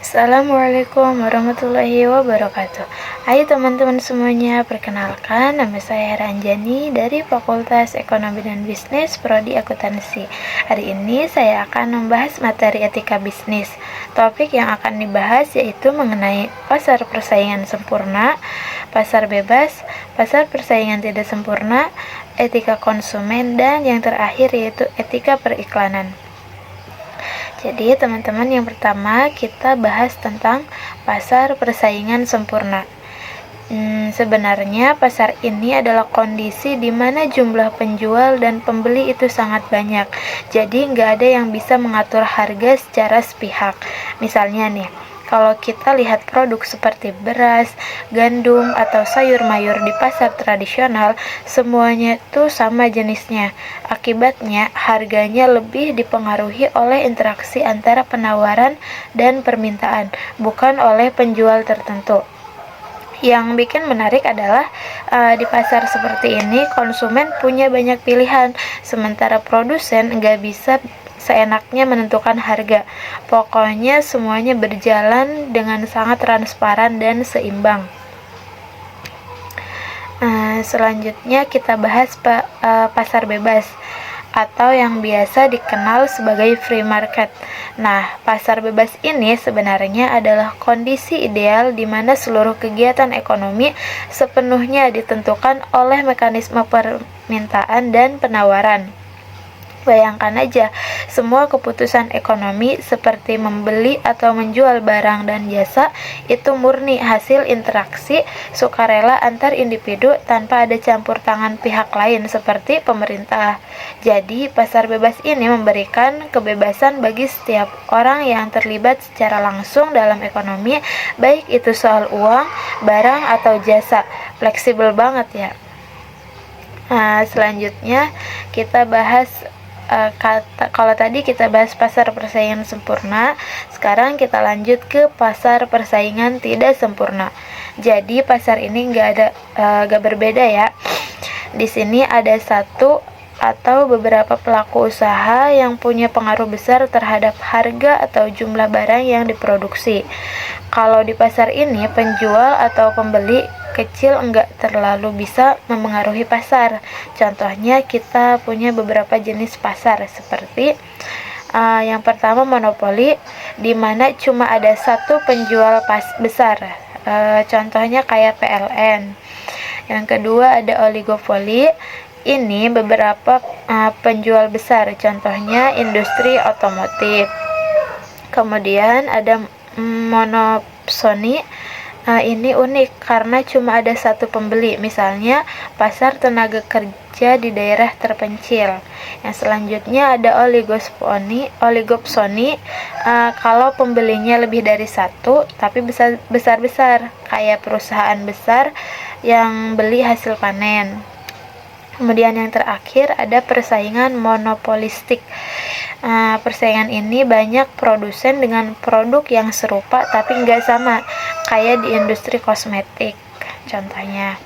Assalamualaikum warahmatullahi wabarakatuh. Hai teman-teman semuanya, perkenalkan nama saya Ranjani dari Fakultas Ekonomi dan Bisnis Prodi Akuntansi. Hari ini saya akan membahas materi etika bisnis. Topik yang akan dibahas yaitu mengenai pasar persaingan sempurna, pasar bebas, pasar persaingan tidak sempurna, etika konsumen, dan yang terakhir yaitu etika periklanan. Jadi teman-teman, yang pertama kita bahas tentang pasar persaingan sempurna. Sebenarnya pasar ini adalah kondisi di mana jumlah penjual dan pembeli itu sangat banyak. Jadi nggak ada yang bisa mengatur harga secara sepihak. Misalnya nih, kalau kita lihat produk seperti beras, gandum, atau sayur mayur di pasar tradisional, semuanya itu sama jenisnya. Akibatnya, harganya lebih dipengaruhi oleh interaksi antara penawaran dan permintaan, bukan oleh penjual tertentu. Yang bikin menarik adalah di pasar seperti ini konsumen punya banyak pilihan, sementara produsen nggak bisa seenaknya menentukan harga. Pokoknya semuanya berjalan dengan sangat transparan dan seimbang. Selanjutnya kita bahas pasar bebas atau yang biasa dikenal sebagai free market. Nah, pasar bebas ini sebenarnya adalah kondisi ideal di mana seluruh kegiatan ekonomi sepenuhnya ditentukan oleh mekanisme permintaan dan penawaran. Bayangkan aja, semua keputusan ekonomi seperti membeli atau menjual barang dan jasa itu murni hasil interaksi sukarela antar individu tanpa ada campur tangan pihak lain seperti pemerintah. Jadi, pasar bebas ini memberikan kebebasan bagi setiap orang yang terlibat secara langsung dalam ekonomi, baik itu soal uang, barang, atau jasa. Fleksibel banget ya. Nah, selanjutnya kita bahas kalau tadi kita bahas pasar persaingan sempurna, sekarang kita lanjut ke pasar persaingan tidak sempurna. Jadi pasar ini nggak berbeda ya. Di sini ada satu atau beberapa pelaku usaha yang punya pengaruh besar terhadap harga atau jumlah barang yang diproduksi. Kalau di pasar ini, penjual atau pembeli kecil enggak terlalu bisa memengaruhi pasar. Contohnya kita punya beberapa jenis pasar seperti yang pertama monopoli, di mana cuma ada satu penjual besar. Contohnya kayak PLN. Yang kedua ada oligopoli. Ini beberapa penjual besar, contohnya industri otomotif. Kemudian ada monopsoni. Ini unik karena cuma ada satu pembeli, misalnya pasar tenaga kerja di daerah terpencil. Yang selanjutnya ada oligopsoni, kalau pembelinya lebih dari satu tapi besar-besar, kayak perusahaan besar yang beli hasil panen. Kemudian yang terakhir ada persaingan monopolistik. Persaingan ini banyak produsen dengan produk yang serupa tapi nggak sama, kayak di industri kosmetik contohnya.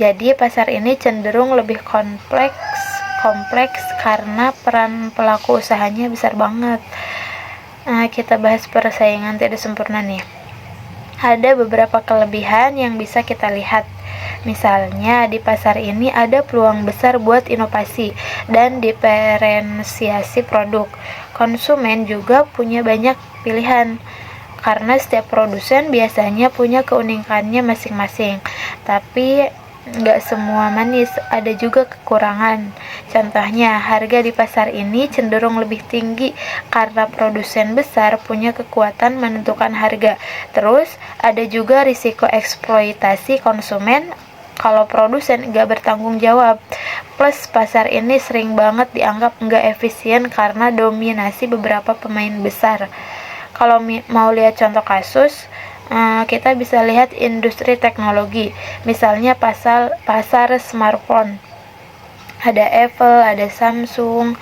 Jadi pasar ini cenderung lebih kompleks karena peran pelaku usahanya besar banget. Kita bahas persaingan tidak sempurna nih. Ada beberapa kelebihan yang bisa kita lihat. Misalnya di pasar ini ada peluang besar buat inovasi dan diferensiasi produk. Konsumen juga punya banyak pilihan karena setiap produsen biasanya punya keunikannya masing-masing. Tapi nggak semua manis, ada juga kekurangan. Contohnya, harga di pasar ini cenderung lebih tinggi karena produsen besar punya kekuatan menentukan harga. Terus, ada juga risiko eksploitasi konsumen kalau produsen nggak bertanggung jawab. Plus, pasar ini sering banget dianggap nggak efisien karena dominasi beberapa pemain besar. Kalau mau lihat contoh kasus, kita bisa lihat industri teknologi, misalnya pasar smartphone. Ada Apple, ada Samsung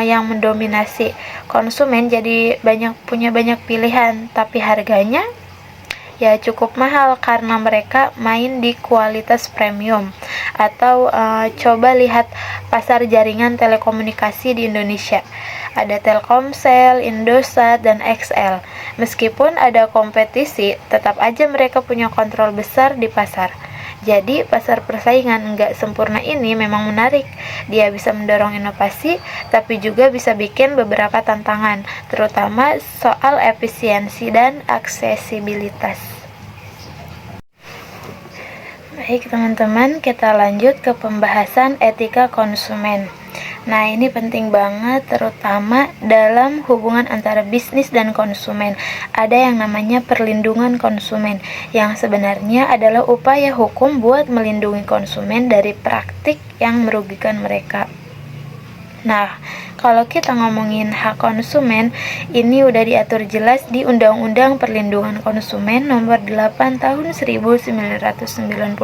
yang mendominasi. Konsumen jadi punya banyak pilihan, tapi harganya ya cukup mahal karena mereka main di kualitas premium. Atau coba lihat pasar jaringan telekomunikasi di Indonesia. Ada Telkomsel, Indosat, dan XL. Meskipun ada kompetisi, tetap aja mereka punya kontrol besar di pasar. Jadi, pasar persaingan nggak sempurna ini memang menarik. Dia bisa mendorong inovasi, tapi juga bisa bikin beberapa tantangan, terutama soal efisiensi dan aksesibilitas. Baik teman-teman, kita lanjut ke pembahasan etika konsumen. Nah, ini penting banget terutama dalam hubungan antara bisnis dan konsumen. Ada yang namanya perlindungan konsumen, yang sebenarnya adalah upaya hukum buat melindungi konsumen dari praktik yang merugikan mereka. Nah, kalau kita ngomongin hak konsumen, ini udah diatur jelas di Undang-Undang Perlindungan Konsumen Nomor 8 Tahun 1999.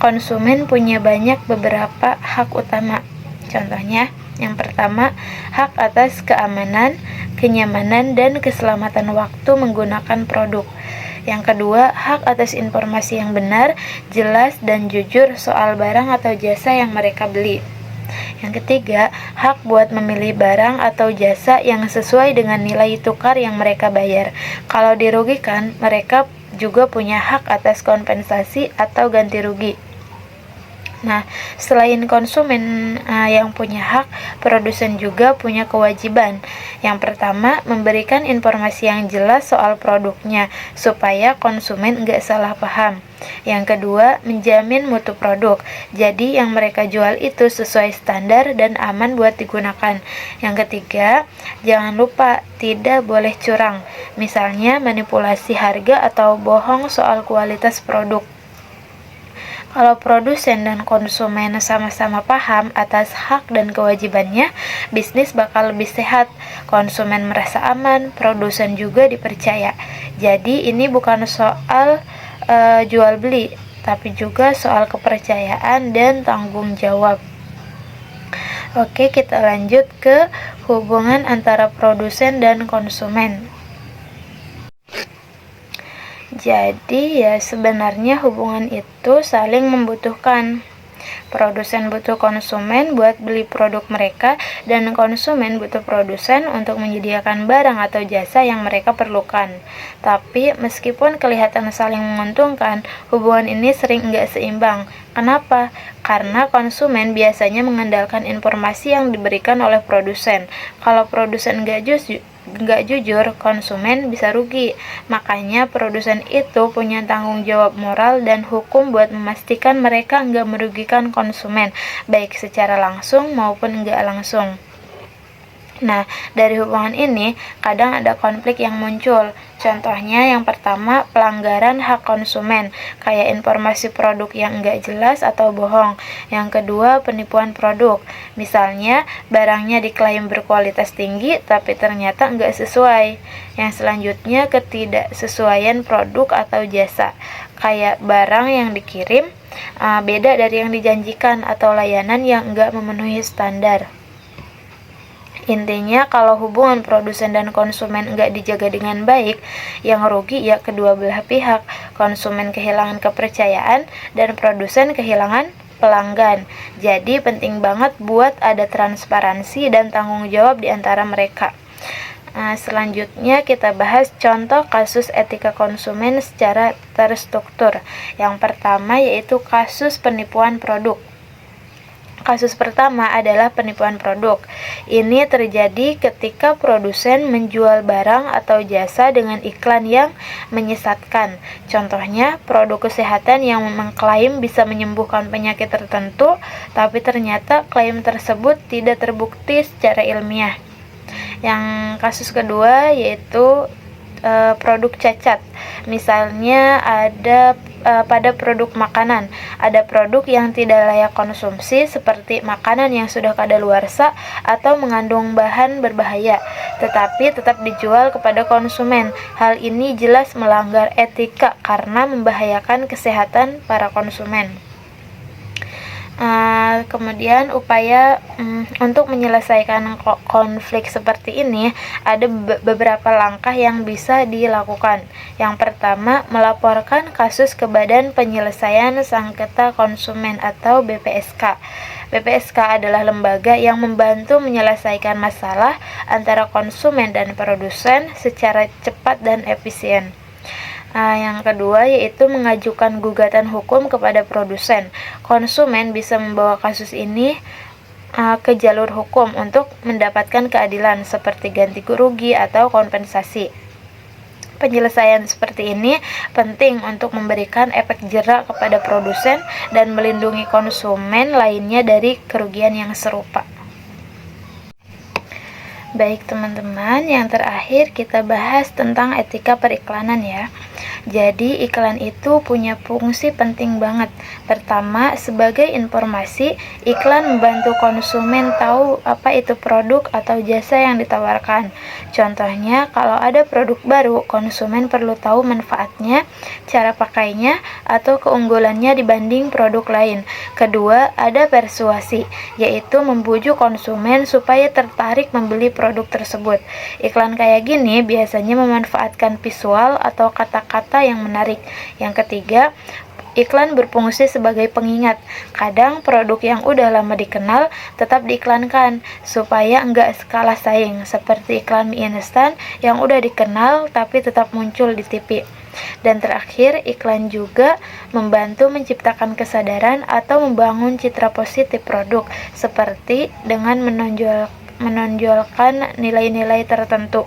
Konsumen punya banyak beberapa hak utama. Contohnya, yang pertama, hak atas keamanan, kenyamanan, dan keselamatan waktu menggunakan produk. Yang kedua, hak atas informasi yang benar, jelas, dan jujur soal barang atau jasa yang mereka beli. Yang ketiga, hak buat memilih barang atau jasa yang sesuai dengan nilai tukar yang mereka bayar. Kalau dirugikan, mereka juga punya hak atas kompensasi atau ganti rugi. Nah, selain konsumen yang punya hak, produsen juga punya kewajiban. Yang pertama, memberikan informasi yang jelas soal produknya, supaya konsumen nggak salah paham. Yang kedua, menjamin mutu produk. Jadi, yang mereka jual itu sesuai standar dan aman buat digunakan. Yang ketiga, jangan lupa tidak boleh curang. Misalnya, manipulasi harga atau bohong soal kualitas produk. Kalau produsen dan konsumen sama-sama paham atas hak dan kewajibannya, bisnis bakal lebih sehat, konsumen merasa aman, produsen juga dipercaya. Jadi ini bukan soal jual beli, tapi juga soal kepercayaan dan tanggung jawab. Oke, kita lanjut ke hubungan antara produsen dan konsumen. Jadi ya sebenarnya hubungan itu saling membutuhkan. Produsen butuh konsumen buat beli produk mereka, dan konsumen butuh produsen untuk menyediakan barang atau jasa yang mereka perlukan. Tapi meskipun kelihatan saling menguntungkan, hubungan ini sering nggak seimbang. Kenapa? Karena konsumen biasanya mengandalkan informasi yang diberikan oleh produsen. Kalau produsen nggak jujur, konsumen bisa rugi. Makanya produsen itu punya tanggung jawab moral dan hukum buat memastikan mereka nggak merugikan konsumen, baik secara langsung maupun nggak langsung. Nah, dari hubungan ini kadang ada konflik yang muncul. Contohnya yang pertama, pelanggaran hak konsumen, kayak informasi produk yang enggak jelas atau bohong. Yang kedua, penipuan produk. Misalnya, barangnya diklaim berkualitas tinggi, tapi ternyata enggak sesuai. Yang selanjutnya, ketidaksesuaian produk atau jasa, kayak barang yang dikirim beda dari yang dijanjikan atau layanan yang enggak memenuhi standar. Intinya, kalau hubungan produsen dan konsumen enggak dijaga dengan baik, yang rugi ya kedua belah pihak. Konsumen kehilangan kepercayaan dan produsen kehilangan pelanggan. Jadi penting banget buat ada transparansi dan tanggung jawab di antara mereka. Selanjutnya kita bahas contoh kasus etika konsumen secara terstruktur. Yang pertama yaitu kasus penipuan produk. Kasus pertama adalah penipuan produk. Ini terjadi ketika produsen menjual barang atau jasa dengan iklan yang menyesatkan. Contohnya, produk kesehatan yang mengklaim bisa menyembuhkan penyakit tertentu, tapi ternyata klaim tersebut tidak terbukti secara ilmiah. Yang kasus kedua yaitu produk cacat. Misalnya ada pada produk makanan, ada produk yang tidak layak konsumsi seperti makanan yang sudah kadaluarsa atau mengandung bahan berbahaya, tetapi tetap dijual kepada konsumen. Hal ini jelas melanggar etika karena membahayakan kesehatan para konsumen. Kemudian upaya untuk menyelesaikan konflik seperti ini ada beberapa langkah yang bisa dilakukan. Yang pertama, melaporkan kasus ke Badan Penyelesaian Sengketa Konsumen atau BPSK. BPSK adalah lembaga yang membantu menyelesaikan masalah antara konsumen dan produsen secara cepat dan efisien. Yang kedua yaitu mengajukan gugatan hukum kepada produsen. Konsumen bisa membawa kasus ini ke jalur hukum untuk mendapatkan keadilan seperti ganti rugi atau kompensasi. Penyelesaian seperti ini penting untuk memberikan efek jera kepada produsen dan melindungi konsumen lainnya dari kerugian yang serupa. Baik teman-teman, yang terakhir kita bahas tentang etika periklanan ya. Jadi iklan itu punya fungsi penting banget. Pertama, sebagai informasi, iklan membantu konsumen tahu apa itu produk atau jasa yang ditawarkan. Contohnya, kalau ada produk baru, konsumen perlu tahu manfaatnya, cara pakainya, atau keunggulannya dibanding produk lain. Kedua, ada persuasi, yaitu membujuk konsumen supaya tertarik membeli produk tersebut. Iklan kayak gini biasanya memanfaatkan visual atau kata-kata yang menarik. Yang ketiga, iklan berfungsi sebagai pengingat. Kadang produk yang udah lama dikenal tetap diiklankan supaya enggak kalah saing, seperti iklan mie instan yang udah dikenal tapi tetap muncul di TV. Dan terakhir, iklan juga membantu menciptakan kesadaran atau membangun citra positif produk, seperti dengan menonjolkan nilai-nilai tertentu.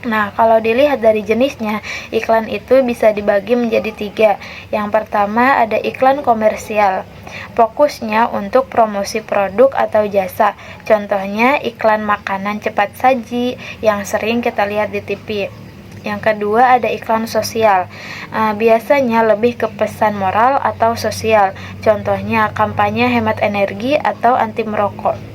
Nah, kalau dilihat dari jenisnya, iklan itu bisa dibagi menjadi 3. Yang pertama ada iklan komersial. Fokusnya untuk promosi produk atau jasa. Contohnya iklan makanan cepat saji yang sering kita lihat di TV. Yang kedua ada iklan sosial. Biasanya lebih ke pesan moral atau sosial. Contohnya kampanye hemat energi atau anti merokok.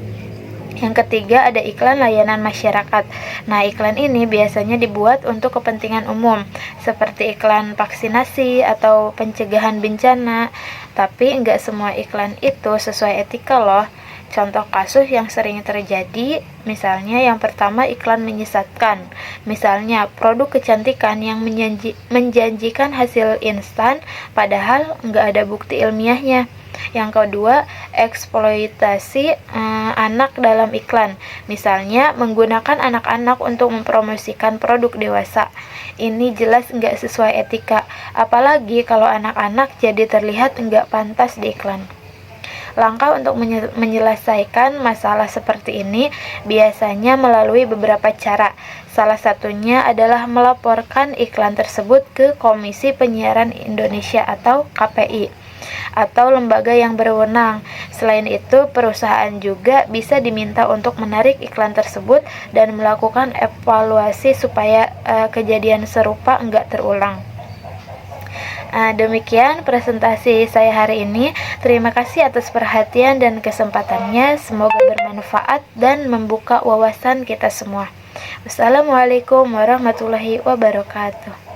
Yang ketiga ada iklan layanan masyarakat. Nah, iklan ini biasanya dibuat untuk kepentingan umum, seperti iklan vaksinasi atau pencegahan bencana. Tapi enggak semua iklan itu sesuai etika loh. Contoh kasus yang sering terjadi, misalnya yang pertama iklan menyesatkan. Misalnya produk kecantikan yang menjanjikan hasil instan, padahal enggak ada bukti ilmiahnya. Yang kedua, eksploitasi anak dalam iklan. Misalnya, menggunakan anak-anak untuk mempromosikan produk dewasa. Ini jelas nggak sesuai etika, apalagi kalau anak-anak jadi terlihat nggak pantas di iklan. Langkah untuk menyelesaikan masalah seperti ini biasanya melalui beberapa cara. Salah satunya adalah melaporkan iklan tersebut ke Komisi Penyiaran Indonesia atau KPI, atau lembaga yang berwenang. Selain itu, perusahaan juga bisa diminta untuk menarik iklan tersebut dan melakukan evaluasi supaya kejadian serupa enggak terulang. Demikian presentasi saya hari ini. Terima kasih atas perhatian dan kesempatannya. Semoga bermanfaat dan membuka wawasan kita semua. Wassalamualaikum warahmatullahi wabarakatuh.